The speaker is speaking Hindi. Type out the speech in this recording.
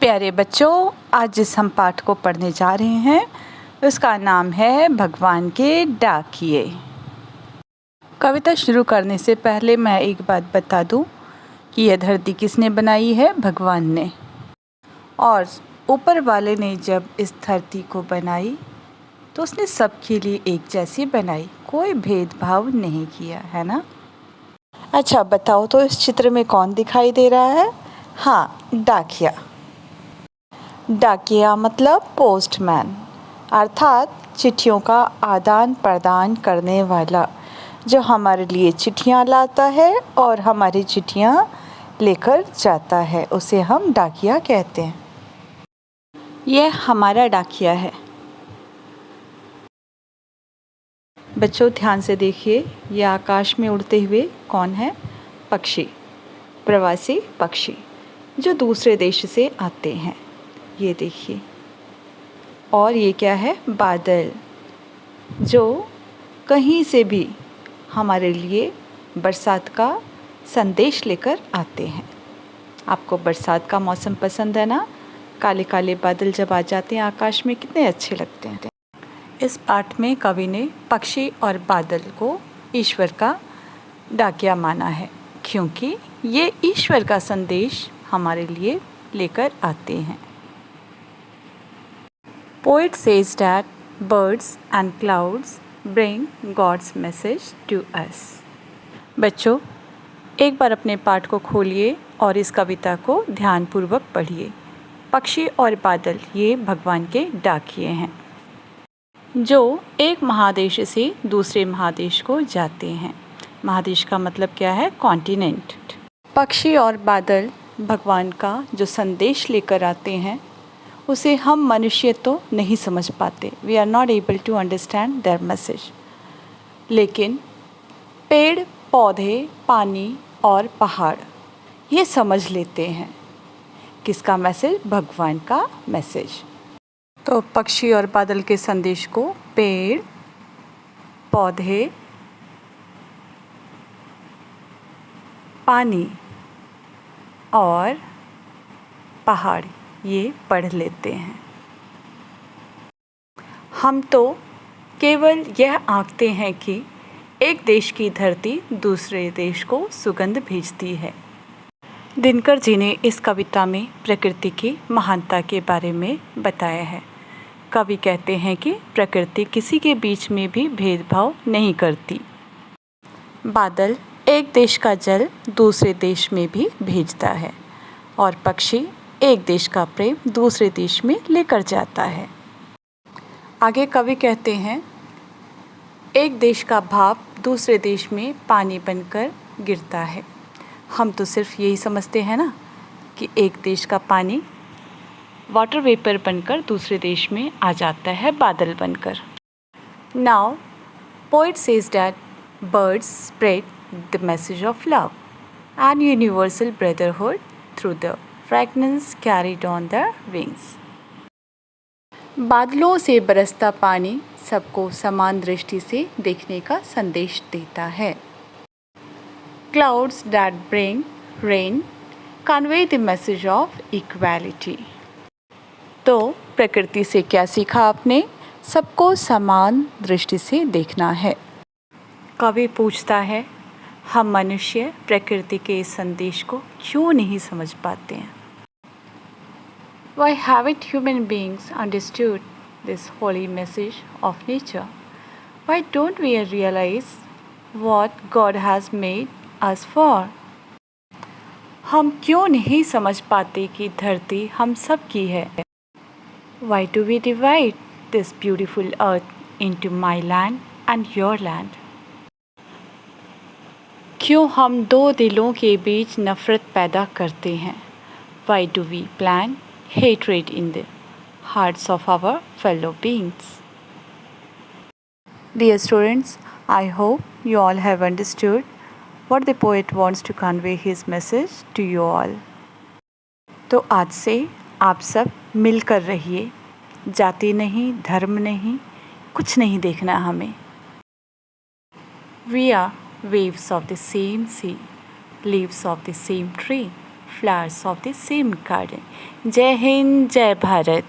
प्यारे बच्चों, आज जिस हम पाठ को पढ़ने जा रहे हैं उसका नाम है भगवान के डाकिये। कविता शुरू करने से पहले मैं एक बात बता दूं कि यह धरती किसने बनाई है? भगवान ने। और ऊपर वाले ने जब इस धरती को बनाई तो उसने सबके लिए एक जैसी बनाई, कोई भेदभाव नहीं किया, है ना? अच्छा बताओ तो इस चित्र में कौन दिखाई दे रहा है? हाँ, डाकिया। डाकिया मतलब पोस्टमैन, अर्थात चिट्ठियों का आदान प्रदान करने वाला, जो हमारे लिए चिट्ठियाँ लाता है और हमारी चिट्ठियाँ लेकर जाता है, उसे हम डाकिया कहते हैं। यह हमारा डाकिया है। बच्चों ध्यान से देखिए, यह आकाश में उड़ते हुए कौन है? पक्षी, प्रवासी पक्षी जो दूसरे देश से आते हैं। ये देखिए। और ये क्या है? बादल, जो कहीं से भी हमारे लिए बरसात का संदेश लेकर आते हैं। आपको बरसात का मौसम पसंद है ना? काले काले बादल जब आ जाते हैं आकाश में, कितने अच्छे लगते हैं। इस पाठ में कवि ने पक्षी और बादल को ईश्वर का डाकिया माना है, क्योंकि ये ईश्वर का संदेश हमारे लिए लेकर आते हैं। Poet says that birds and clouds bring God's message to us. बच्चों, एक बार अपने पाठ को खोलिए और इस कविता को ध्यानपूर्वक पढ़िए। पक्षी और बादल ये भगवान के डाकिये हैं, जो एक महादेश से दूसरे महादेश को जाते हैं। महादेश का मतलब क्या है? कॉन्टिनेंट। पक्षी और बादल भगवान का जो संदेश लेकर आते हैं उसे हम मनुष्य तो नहीं समझ पाते। We are not able to understand their message. लेकिन पेड़ पौधे, पानी और पहाड़ ये समझ लेते हैं। किसका मैसेज? भगवान का मैसेज। तो पक्षी और बादल के संदेश को पेड़, पौधे, पानी और पहाड़ ये पढ़ लेते हैं। हम तो केवल यह आंकते हैं कि एक देश की धरती दूसरे देश को सुगंध भेजती है। दिनकर जी ने इस कविता में प्रकृति की महानता के बारे में बताया है। कवि कहते हैं कि प्रकृति किसी के बीच में भी भेदभाव नहीं करती। बादल एक देश का जल दूसरे देश में भी भेजता है और पक्षी एक देश का प्रेम दूसरे देश में लेकर जाता है। आगे कवि कहते हैं, एक देश का भाप दूसरे देश में पानी बनकर गिरता है। हम तो सिर्फ यही समझते हैं ना कि एक देश का पानी वाटर वेपर बनकर दूसरे देश में आ जाता है बादल बनकर। Now poet says that birds spread the message of love and universal brotherhood through the fragrance carried on the wings. बादलों से बरसता पानी सबको समान दृष्टि से देखने का संदेश देता है। Clouds that bring rain convey the message of equality. तो प्रकृति से क्या सीखा आपने? सबको समान दृष्टि से देखना है। कवि पूछता है, हम मनुष्य प्रकृति के इस संदेश को क्यों नहीं समझ पाते हैं? Why haven't human beings understood this holy message of nature? Why don't we realize what God has made us for? हम क्यों नहीं समझ पाते कि धरती हम सब की है? Why do we divide this beautiful earth into my land and your land? क्यों हम दो दिलों के बीच नफ़रत पैदा करते हैं? Why do we plant hatred in the hearts of our fellow beings? Dear students, I hope you all have understood what the poet wants to convey his message to you all. तो आज से आप सब मिलकर रहिए। जाति नहीं, धर्म नहीं, कुछ नहीं देखना हमें। We are waves of the same sea, leaves of the same tree, flowers of the same garden. जय हिंद, जय भारत।